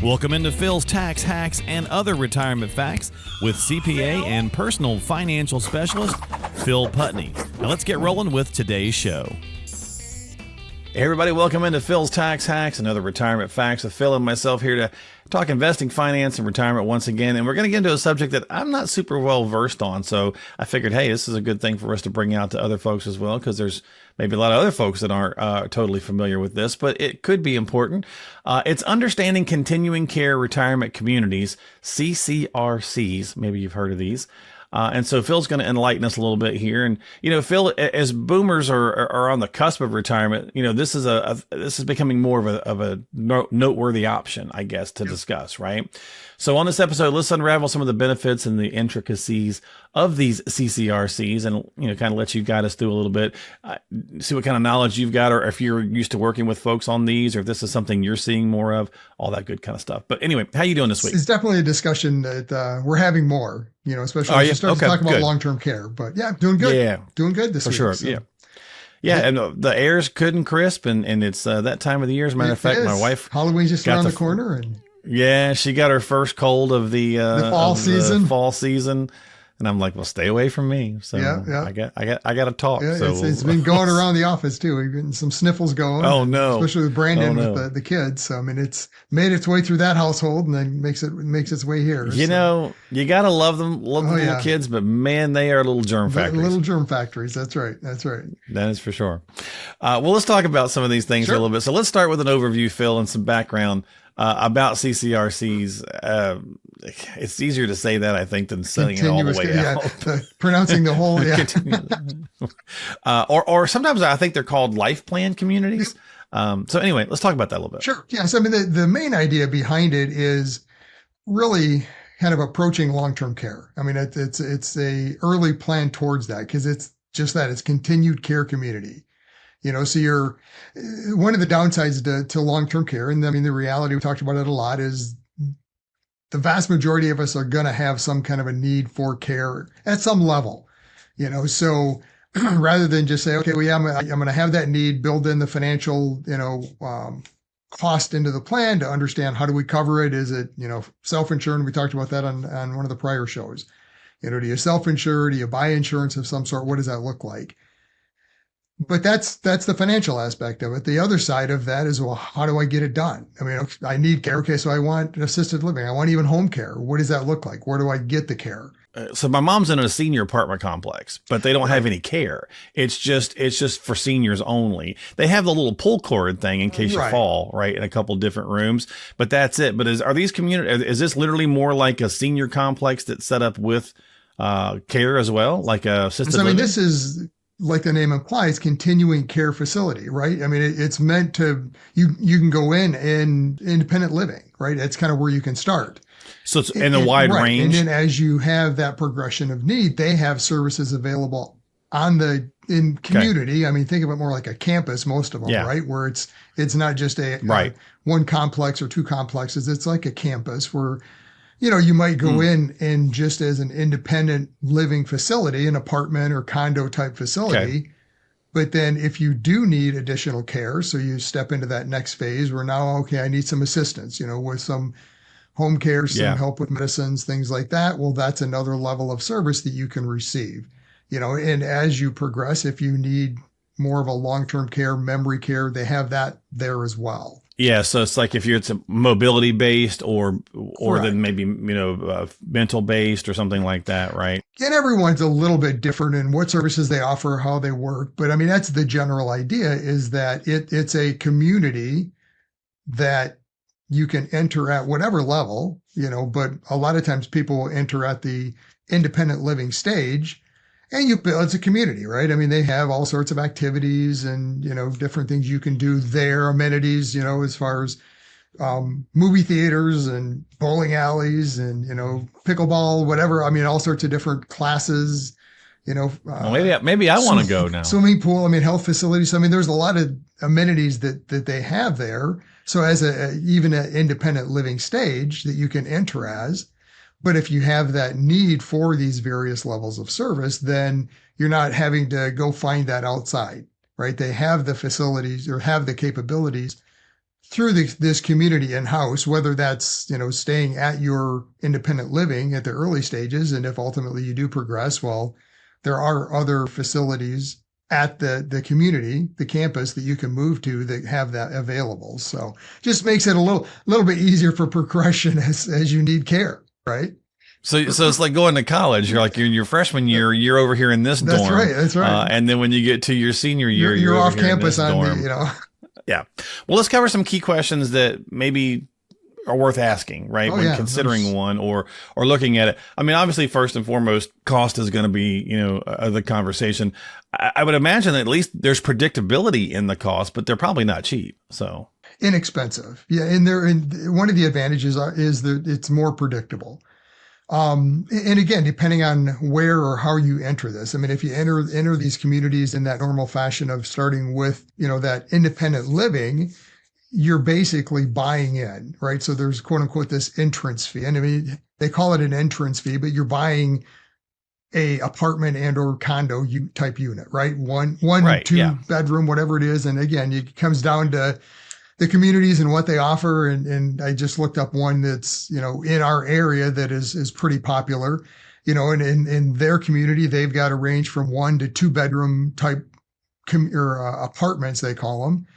Welcome into Phil's Tax Hacks and Other Retirement Facts with CPA and personal financial specialist, Phil Putney. Now let's get rolling with today's show. Hey everybody, welcome into Phil's Tax Hacks and Other Retirement Facts with Phil and myself here to talk investing, finance, and retirement once again. And we're going to get into a subject that I'm not super well versed on. So I figured, hey, this is a good thing for us to bring out to other folks as well, because there's maybe a lot of other folks that aren't totally familiar with this, but it could be important. It's understanding continuing care retirement communities, CCRCs. Maybe you've heard of these. And so Phil's going to enlighten us a little bit here. And, you know, Phil, as boomers are on the cusp of retirement, you know, this is becoming more of a noteworthy option, I guess, to discuss, right? So on this episode, let's unravel some of the benefits and the intricacies of these CCRCs and, you know, kind of let you guide us through a little bit, see what kind of knowledge you've got, or if you're used to working with folks on these, or if this is something you're seeing more of, all that good kind of stuff. But anyway, how you doing this week? It's definitely a discussion that we're having more, you know, especially as you start to talk about long-term care. But yeah, doing good. Yeah, doing good this week. For sure. So. Yeah, and the air's good and crisp, and it's that time of the year. As a matter of fact, my wife, Halloween's just around the corner, and yeah, she got her first cold of the fall season. And I'm like, well, stay away from me. So I got to talk. Yeah, so it's been going around the office too. We've getting some sniffles going. Oh no. Especially with Brandon with the kids. So, I mean, it's made its way through that household and then makes its way here. You know, you got to love the little kids, but man, they are little germ factories. Little germ factories. That's right. That is for sure. Well, let's talk about some of these things here a little bit. So let's start with an overview, Phil, and some background about CCRCs. It's easier to say that, I think, than saying it all the way out. Pronouncing the whole, or sometimes I think they're called life plan communities. So anyway, let's talk about that a little bit. Sure. Yeah. So I mean, the main idea behind it is really kind of approaching long-term care. I mean, it's a early plan towards that, because it's just that, it's continued care community. You know, so you're one of the downsides to long-term care. And I mean, the reality, we talked about it a lot, is the vast majority of us are going to have some kind of a need for care at some level, you know, so rather than just say, okay, well, yeah, I'm going to have that need, build in the financial, cost into the plan to understand how do we cover it? Is it, self-insured? We talked about that on one of the prior shows. You know, do you self-insure? Do you buy insurance of some sort? What does that look like? But that's the financial aspect of it. The other side of that is, well, how do I get it done? I mean, I need care. Okay, so I want assisted living. I want even home care. What does that look like? Where do I get the care? So my mom's in a senior apartment complex, but they don't have any care. It's just for seniors only. They have the little pull cord thing in case you fall, right, in a couple different rooms, but that's it. But is this literally more like a senior complex that's set up with care as well, like a assisted living? This is, like the name implies, continuing care facility, right? I mean, it's meant to, you can go in independent living, right? It's kind of where you can start. So it's in a wide range. And then as you have that progression of need, they have services available in community. Okay. I mean, think of it more like a campus, most of them, right? Where it's not just one complex or two complexes. It's like a campus where, you might go in and just as an independent living facility, an apartment or condo type facility. Okay. But then if you do need additional care, so you step into that next phase where now, okay, I need some assistance, with some home care, some help with medicines, things like that. Well, that's another level of service that you can receive, and as you progress, if you need more of a long-term care, memory care, they have that there as well. Yeah, so it's like if it's a mobility based or then maybe mental based or something like that, right? And everyone's a little bit different in what services they offer, how they work, but I mean that's the general idea, is that it's a community that you can enter at whatever level, but a lot of times people will enter at the independent living stage. And it's a community, right? I mean, they have all sorts of activities and, different things you can do there, amenities, as far as movie theaters and bowling alleys and, pickleball, whatever. I mean, all sorts of different classes, well, maybe I want to go now. Swimming pool, health facilities. I mean, there's a lot of amenities that they have there. So as even an independent living stage that you can enter as. But if you have that need for these various levels of service, then you're not having to go find that outside, right? They have the facilities or have the capabilities through this community in-house, whether that's, staying at your independent living at the early stages. And if ultimately you do progress, well, there are other facilities at the community, the campus that you can move to that have that available. So just makes it a little bit easier for progression as you need care, right? So it's like going to college. You're like, you're in your freshman year, you're over here in this dorm. That's right. And then when you get to your senior year, you're over off campus on dorm. Yeah. Well, let's cover some key questions that maybe are worth asking, right? When considering one or looking at it. I mean, obviously, first and foremost, cost is going to be, the conversation. I would imagine that at least there's predictability in the cost, but they're probably not cheap. So inexpensive. Yeah. And one of the advantages is that it's more predictable. And again, depending on where or how you enter this, I mean, if you enter these communities in that normal fashion of starting with, that independent living, you're basically buying in, right? So there's quote unquote this entrance fee. And I mean, they call it an entrance fee, but you're buying a apartment and or condo type unit, right? One, right, 2 bedroom, whatever it is. And again, it comes down to the communities and what they offer. And I just looked up one that's, in our area that is pretty popular, and in their community, they've got a range from 1 to 2 bedroom type apartments, they call them,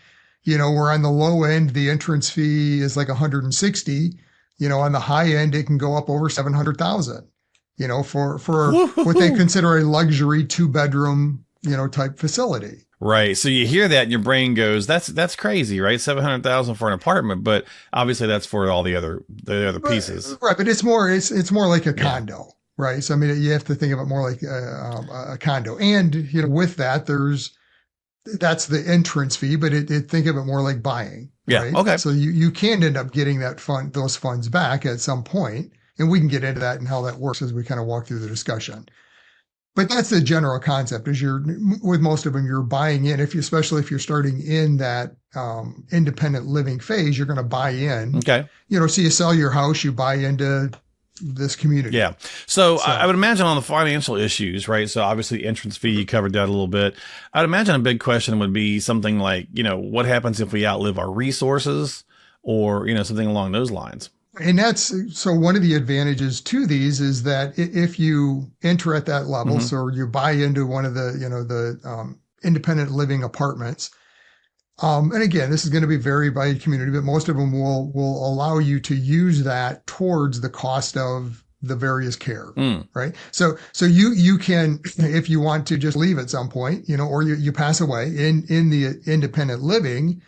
where on the low end, the entrance fee is like 160, on the high end, it can go up over 700,000, for what they consider a luxury 2 bedroom, type facility. Right. So you hear that and your brain goes, that's crazy, right? 700,000 for an apartment, but obviously that's for all the other pieces. Right. But it's more like a condo, right? So, I mean, you have to think of it more like a condo. And, with that, that's the entrance fee, but think of it more like buying. Yeah. Right? Okay. So you can end up getting those funds back at some point, and we can get into that and how that works as we kind of walk through the discussion. But that's the general concept. Is with most of them, you're buying in. Especially if you're starting in that independent living phase, you're going to buy in. Okay. So you sell your house, you buy into this community. Yeah. So I would imagine on the financial issues, right? So obviously entrance fee, you covered that a little bit. I'd imagine a big question would be something like, what happens if we outlive our resources or, something along those lines. And so one of the advantages to these is that if you enter at that level, Mm-hmm. so you buy into one of the independent living apartments. And again, this is going to be varied by community, but most of them will allow you to use that towards the cost of the various care, right? So you can, if you want to just leave at some point, or you pass away in the independent living,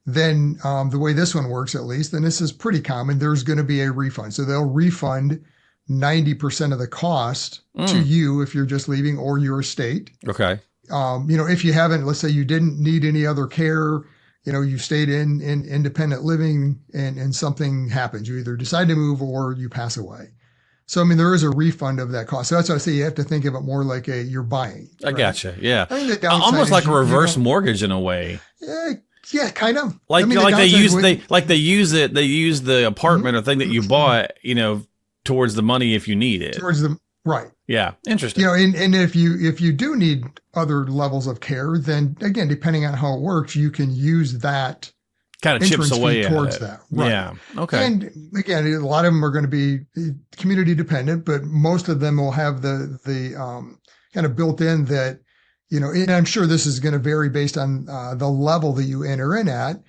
then the way this one works, at least, and this is pretty common, there's going to be a refund. So they'll refund 90% of the cost to you if you're just leaving or your estate. Okay. If you haven't, let's say you didn't need any other care, you stayed in independent living and something happens, you either decide to move or you pass away. So, I mean, there is a refund of that cost. So that's why I say you have to think of it more like you're buying. I gotcha. Yeah. I mean, the downside almost like is a reverse mortgage in a way. Yeah, kind of. Like, I mean, they use the apartment or thing that you bought, towards the money if you need it. Right. Yeah. Interesting. And if you do need other levels of care, then again, depending on how it works, you can use that kind of chips away towards that. Right. Yeah. Okay. And again, a lot of them are going to be community dependent, but most of them will have the kind of built in that, and I'm sure this is going to vary based on the level that you enter in at,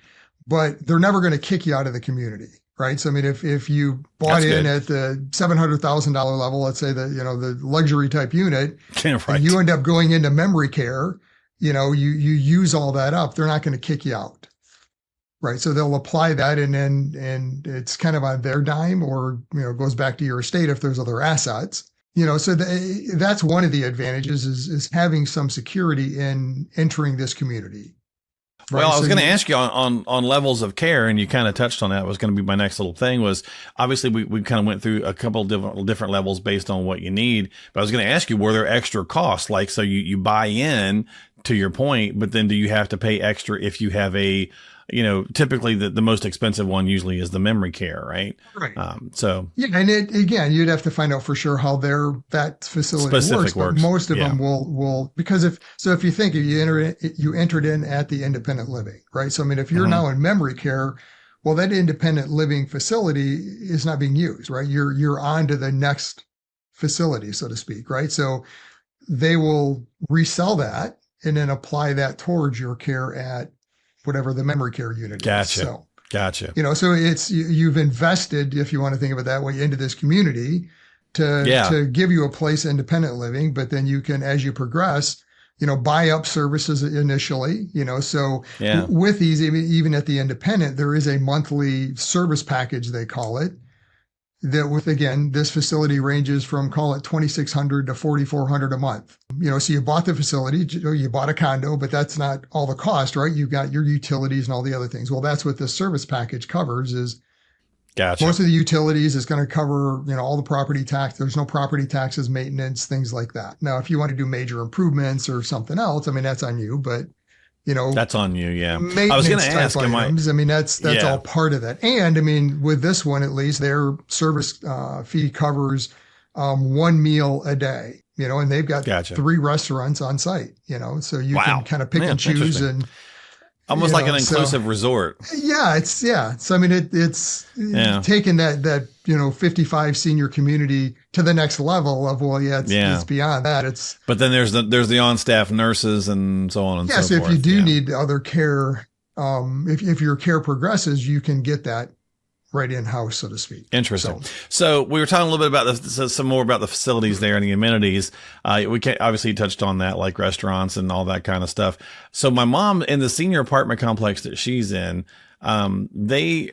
but they're never going to kick you out of the community. Right. So, I mean, if you bought in at the $700,000 level, let's say the luxury type unit, right. and you end up going into memory care, you use all that up, they're not going to kick you out. Right. So they'll apply that and it's kind of on their dime or, goes back to your estate if there's other assets. So that's one of the advantages is having some security in entering this community. Right? Well, I was going to ask you on levels of care, and you kind of touched on that. Was going to be my next little thing. Was obviously we kind of went through a couple of different levels based on what you need. But I was going to ask you, were there extra costs? Like, so you buy in to your point, but then do you have to pay extra if you have a, typically the most expensive one usually is the memory care, right? Right. So yeah, and again, you'd have to find out for sure how that facility works. But most of them will because if you think you entered in at the independent living, right? So I mean, if you're now in memory care, Well, that independent living facility is not being used, right? You're on to the next facility, so to speak, right? So they will resell that and then apply that towards your care at whatever the memory care unit is. Gotcha. So, Gotcha. so you've invested, if you want to think of it that way, into this community to give you a place independent living, but then you can, as you progress, buy up services initially, so with these, even at the independent, there is a monthly service package, they call it, that with, again, this facility ranges from, call it 2,600 to 4,400 a month. So you bought the facility, you bought a condo, but that's not all the cost, right? You've got your utilities and all the other things. Well, that's what this service package covers is Gotcha. most of the utilities is going to cover, all the property tax. There's no property taxes, maintenance, things like that. Now, if you want to do major improvements or something else, that's on you, but that's on you. Yeah. I was going to ask, that's all part of that. And with this one, at least their service fee covers 1 meal a day, and they've got 3 restaurants on site, so you can kind of pick and choose and almost like an inclusive resort. Yeah. So, it's taking that 55 senior community to the next level of, it's beyond that. But then there's the on-staff nurses and so on and so forth. So if you do need other care, if your care progresses, you can get that right in-house, so to speak. Interesting. So we were talking a little bit about some more about the facilities there and the amenities. We obviously touched on that, like restaurants and all that kind of stuff. So my mom in the senior apartment complex that she's in, they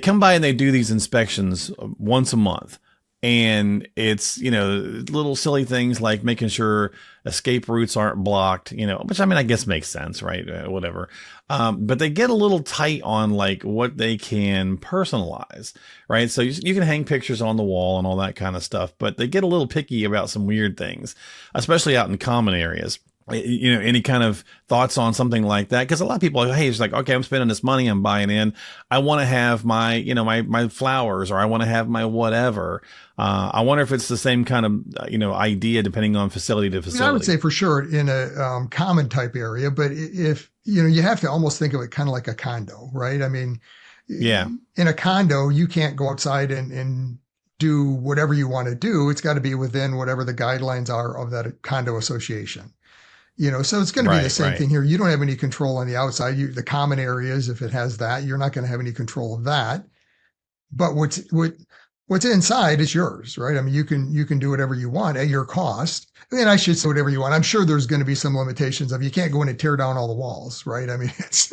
come by and they do these inspections once a month. And it's, little silly things like making sure escape routes aren't blocked, which I guess makes sense, right? Whatever. But they get a little tight on like what they can personalize, right? So you can hang pictures on the wall and all that kind of stuff, but they get a little picky about some weird things, especially out in common areas. Any kind of thoughts on something like that? Because a lot of people are, hey, it's like, okay, I'm spending this money, I'm buying in. I want to have my, my flowers, or I want to have my whatever. I wonder if it's the same kind of, idea depending on facility to facility. I would say for sure in a common type area, but if, you have to almost think of it kind of like a condo, right? In a condo, you can't go outside and do whatever you want to do. It's got to be within whatever the guidelines are of that condo association. So it's going to be the same thing here. You don't have any control on the outside. The common areas, if it has that, you're not going to have any control of that. But what's inside is yours, right? You can do whatever you want at your cost. And I should say whatever you want. I'm sure there's going to be some limitations of you can't go in and tear down all the walls, right? It's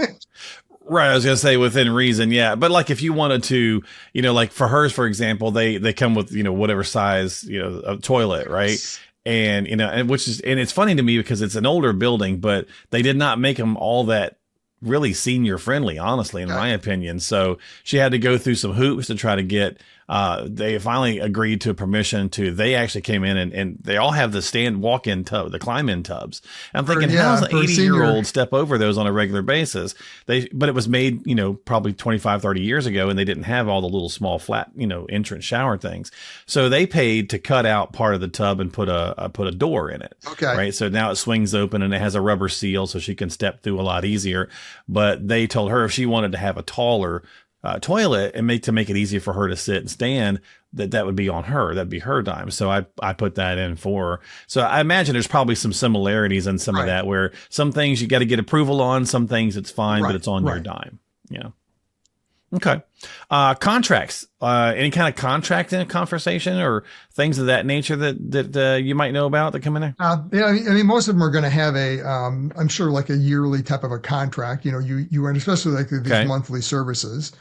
right. I was going to say within reason. Yeah. But like if you wanted to, like for hers, for example, they come with, whatever size, a toilet, right? And, and it's funny to me because it's an older building, but they did not make them all that really senior friendly, honestly, in my opinion. So she had to go through some hoops to try to get, they finally agreed to permission they actually came in and they all have the walk-in tub, the climb-in tubs. And I'm thinking, how does an 80-year-old step over those on a regular basis? But it was made, probably 25, 30 years ago, and they didn't have all the little small flat, entrance shower things. So they paid to cut out part of the tub and put a door in it. Okay. Right. So now it swings open and it has a rubber seal so she can step through a lot easier. But they told her if she wanted to have a taller toilet and to make it easier for her to sit and stand, that would be on her. That'd be her dime. So I put that in for her. So I imagine there's probably some similarities in some of that, where some things you got to get approval on, some things it's fine, but it's on your dime. Yeah. Okay. Contracts, any kind of contract in a conversation or things of that nature that you might know about that come in there? Most of them are going to have I'm sure like a yearly type of a contract, you and especially like these monthly services.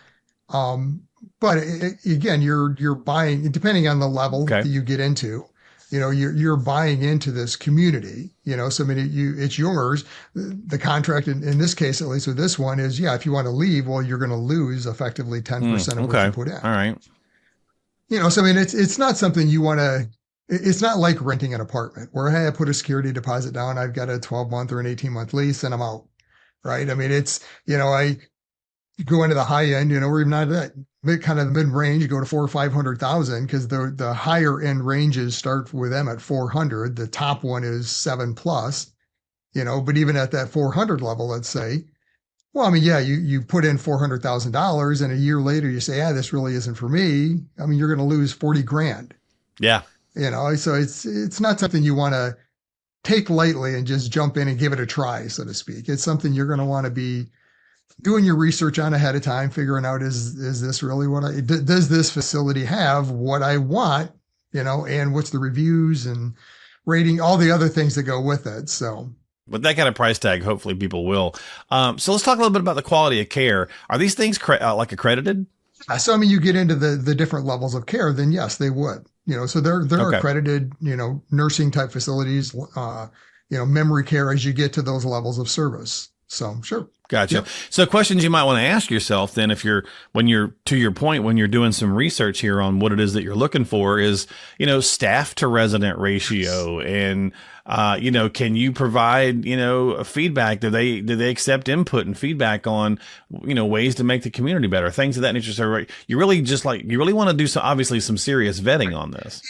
But again, you're buying, depending on the level that you get into, you're buying into this community, so it's yours. The contract in this case, at least with this one, is, if you want to leave, well, you're going to lose effectively 10% of what you put in. All right. So it's not something you want to, it's not like renting an apartment where, hey, I put a security deposit down, I've got a 12-month or an 18-month lease and I'm out. Right. It's, I go into the high end, or even not that, kind of the mid range, you go to 400,000 or 500,000 because the higher end ranges start with them at 400. The top one is 7+, but even at that 400 level, let's say, Well, I mean, yeah, you put in $400,000 and a year later you say, yeah, this really isn't for me. I mean, you're going to lose 40 grand, Yeah. so it's not something you want to take lightly and just jump in and give it a try, so to speak. It's something you're going to want to be doing your research on ahead of time, figuring out, is this really does this facility have what I want, and what's the reviews and rating, all the other things that go with it. So, with that kind of price tag, hopefully people will. So let's talk a little bit about the quality of care. Are these things like accredited? So, I mean, you get into the different levels of care, then yes, they would, so they're Okay. accredited, nursing type facilities, memory care as you get to those levels of service. So sure. Gotcha. Yep. So questions you might want to ask yourself then, when you're to your point, when you're doing some research here on what it is that you're looking for is, staff to resident ratio and, can you provide, feedback? Do they accept input and feedback on, ways to make the community better, things of that nature? So you really want to do some serious vetting on this.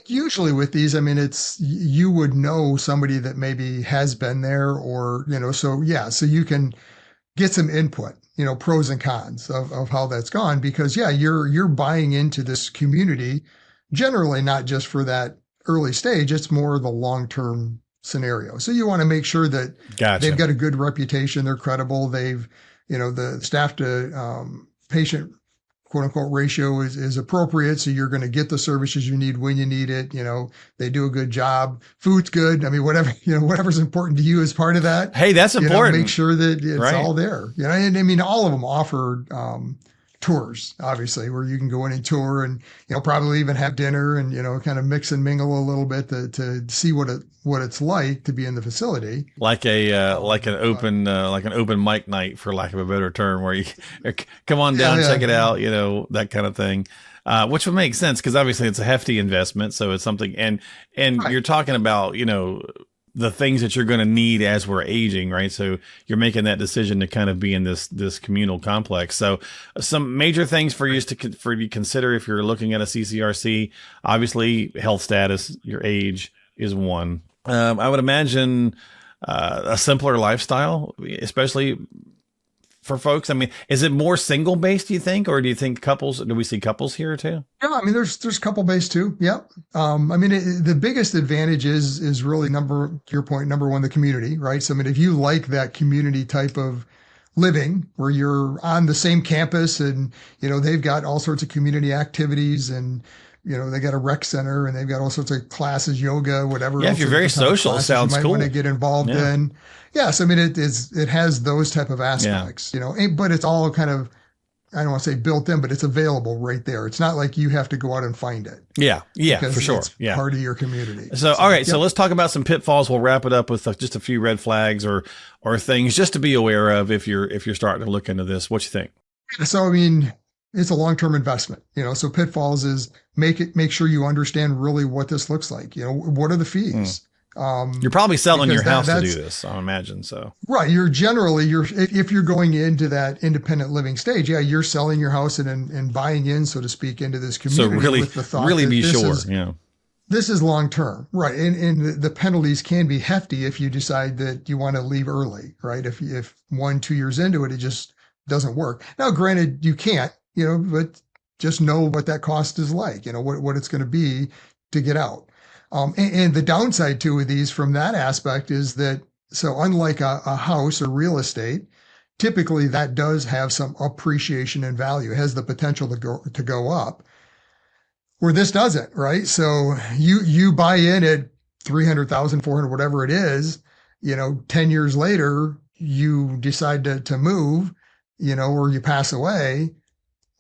Usually with these, I mean, you would know somebody that maybe has been there or, so yeah, so you can get some input, pros and cons of how that's gone, because yeah, you're buying into this community, generally not just for that early stage, it's more the long-term scenario. So you want to make sure that Gotcha. they've got a good reputation, they're credible, they've, the staff to patient quote unquote ratio is appropriate. So you're going to get the services you need when you need it. They do a good job. Food's good. I mean, whatever's important to you is part of that. Hey, that's important. Make sure that it's right. all there. And I mean, all of them offer tours, obviously, where you can go in and tour and, probably even have dinner and, kind of mix and mingle a little bit to see what it's like to be in the facility. Like an open mic night, for lack of a better term, where you come on down, check it out, that kind of thing. Which would make sense because obviously it's a hefty investment. So it's something, and right. You're talking about, the things that you're going to need as we're aging, right? So you're making that decision to kind of be in this communal complex. So some major things for you to consider if you're looking at a CCRC, obviously health status, your age is one. I would imagine a simpler lifestyle, especially for folks. I mean, is it more single based, do you think, or do you think do we see couples here too? Yeah, I mean, there's couple based too. Yep. I mean, the biggest advantage is really to your point, number one, the community, right? So, I mean, if you like that community type of living where you're on the same campus and, they've got all sorts of community activities and, they got a rec center and they've got all sorts of classes, yoga, whatever. Yeah, if you're very social, it sounds cool. You might want to get involved in. Yes, I mean, it has those type of aspects, but it's all kind of, I don't want to say built in, but it's available right there. It's not like you have to go out and find it. Yeah, for sure. It's part of your community. So all right, so let's talk about some pitfalls. We'll wrap it up with just a few red flags or things just to be aware of if you're starting to look into this. What you think? So, I mean, it's a long-term investment, so pitfalls is make sure you understand really what this looks like. What are the fees? You're probably selling your house to do this, I imagine. So, right. If you're going into that independent living stage, you're selling your house and buying in, so to speak, into this community. So really, with the thought really that be sure. This is long-term, right? And the penalties can be hefty if you decide that you want to leave early, right? If 1-2 years into it, it just doesn't work. Now, granted, you can't, but just know what that cost is like, what it's going to be to get out. And the downside too of these from that aspect is that, so unlike a house or real estate, typically that does have some appreciation in value. It has the potential to go up, where this doesn't, right? So you buy in at 300,000, 400, whatever it is, 10 years later, you decide to move, or you pass away.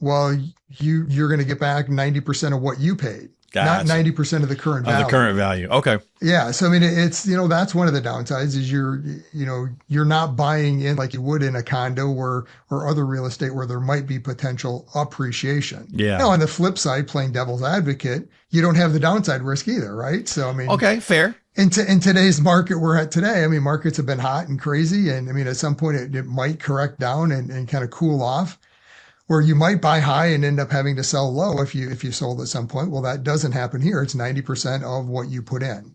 Well, you're going to get back 90% of what you paid, Gotcha. Not 90% of the current value. Of the current value. Okay. Yeah. So, I mean, it's, that's one of the downsides is you're not buying in like you would in a condo or other real estate where there might be potential appreciation. Yeah. Now, on the flip side, playing devil's advocate, you don't have the downside risk either, right? So, I mean, okay, fair. In today's market we're at today, I mean, markets have been hot and crazy. And I mean, at some point it might correct down and kind of cool off, where you might buy high and end up having to sell low if you sold at some point. Well, that doesn't happen here. It's 90% of what you put in.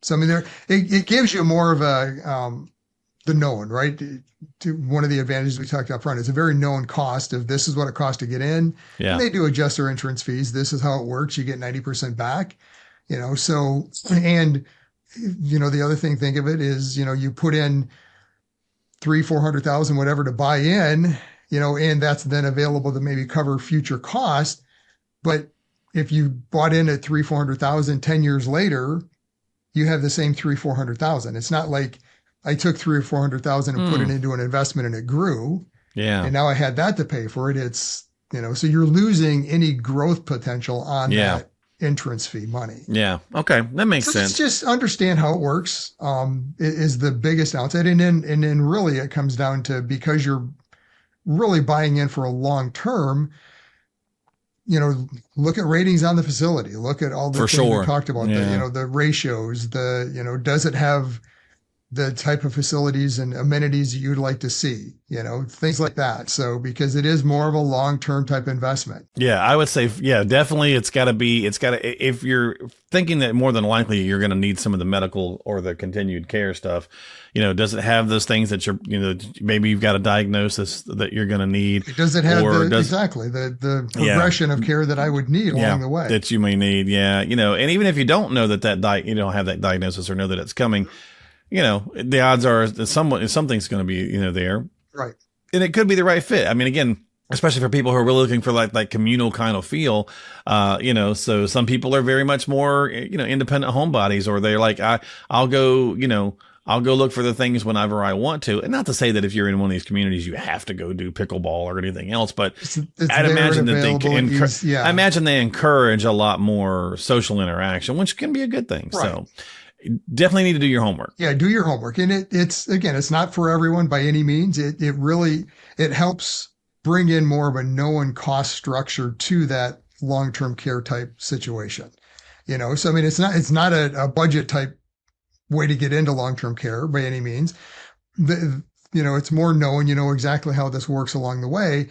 So, I mean, it gives you more of a the known, right? One of the advantages we talked about front is a very known cost of this is what it costs to get in. Yeah. And they do adjust their entrance fees. This is how it works. You get 90% back, so, and, the other thing, think of it is, you put in 400,000, whatever to buy in, and that's then available to maybe cover future costs. But if you bought in at 400,000, 10 years later, you have the same 400,000. It's not like I took 300,000 or 400,000 and put it into an investment and it grew. Yeah. And now I had that to pay for it. It's, so you're losing any growth potential on that entrance fee money. Yeah. Okay. That makes sense. Just understand how it works, is the biggest downside. And then really it comes down to, because you're really buying in for a long term, look at ratings on the facility, look at all the things we talked about, the ratios, does it have the type of facilities and amenities that you'd like to see, things like that. So, because it is more of a long-term type investment. Yeah, I would say, definitely. If you're thinking that more than likely you're going to need some of the medical or the continued care stuff, does it have those things that you're, maybe you've got a diagnosis that you're going to need? Does it have the progression of care that I would need along the way? That you may need. Yeah. And even if you don't know that you don't have that diagnosis or know that it's coming, the odds are that something's going to be, there. Right. And it could be the right fit. I mean, again, especially for people who are really looking for like communal kind of feel, so some people are very much more, independent homebodies, or they're like, I'll go look for the things whenever I want to. And not to say that if you're in one of these communities, you have to go do pickleball or anything else, but I'd imagine that I imagine they encourage a lot more social interaction, which can be a good thing. Right. So definitely need to do your homework. Yeah, do your homework. And it's not for everyone by any means. It really helps bring in more of a known cost structure to that long-term care type situation. So I mean, it's not a budget type way to get into long-term care by any means. It's more known, exactly how this works along the way.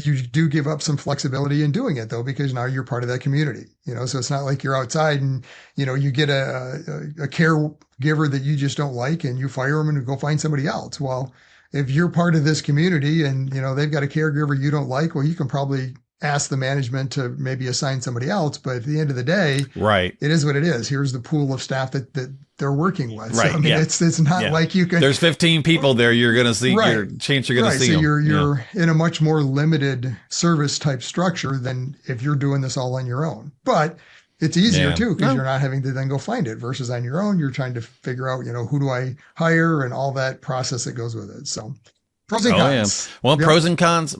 You do give up some flexibility in doing it though, because now you're part of that community, so it's not like you're outside and, you get a caregiver that you just don't like and you fire them and go find somebody else. Well, if you're part of this community and, they've got a caregiver you don't like, well, you can probably ask the management to maybe assign somebody else. But at the end of the day, right, it is what it is. Here's the pool of staff that they're working with. Right. So, I mean, it's not like you can. There's 15 people there. You're going to see your chance. You're going to see so them. You're in a much more limited service type structure than if you're doing this all on your own. But it's easier too, because you're not having to then go find it, versus on your own, you're trying to figure out, who do I hire and all that process that goes with it. So pros and cons. Yeah. Well, pros and cons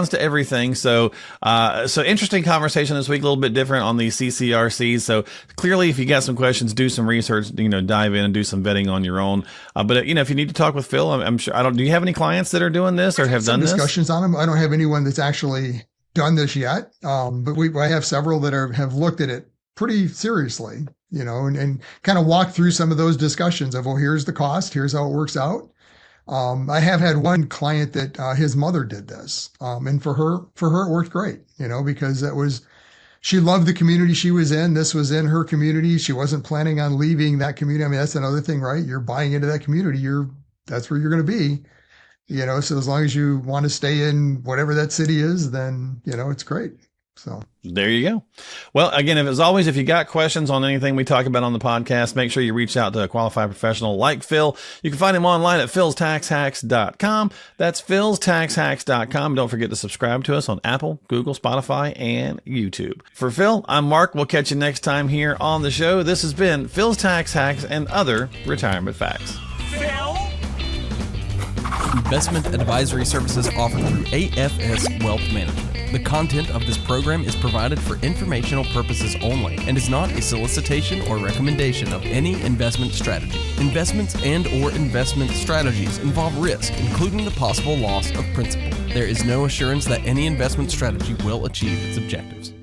to everything. So, interesting conversation this week, a little bit different on these CCRCs. So clearly, if you got some questions, do some research, dive in and do some vetting on your own. But if you need to talk with Phil, I'm sure, do you have any clients that are doing this or have done this? Discussions on them. I don't have anyone that's actually done this yet. But I have several that have looked at it pretty seriously, and kind of walk through some of those discussions of, well, here's the cost, here's how it works out. I have had one client that his mother did this, and for her it worked great, because she loved the community she was in. This was in her community. She wasn't planning on leaving that community. I mean, that's another thing, right? You're buying into that community. That's where you're going to be, so as long as you want to stay in whatever that city is, then, it's great. So there you go. Well, again, as always, if you got questions on anything we talk about on the podcast, make sure you reach out to a qualified professional like Phil. You can find him online at philstaxhacks.com. That's philstaxhacks.com. Don't forget to subscribe to us on Apple, Google, Spotify, and YouTube. For Phil, I'm Mark. We'll catch you next time here on the show. This has been Phil's Tax Hacks and Other Retirement Facts. Phil? Investment advisory services offered through AFS Wealth Management. The content of this program is provided for informational purposes only and is not a solicitation or recommendation of any investment strategy. Investments and/or investment strategies involve risk, including the possible loss of principal. There is no assurance that any investment strategy will achieve its objectives.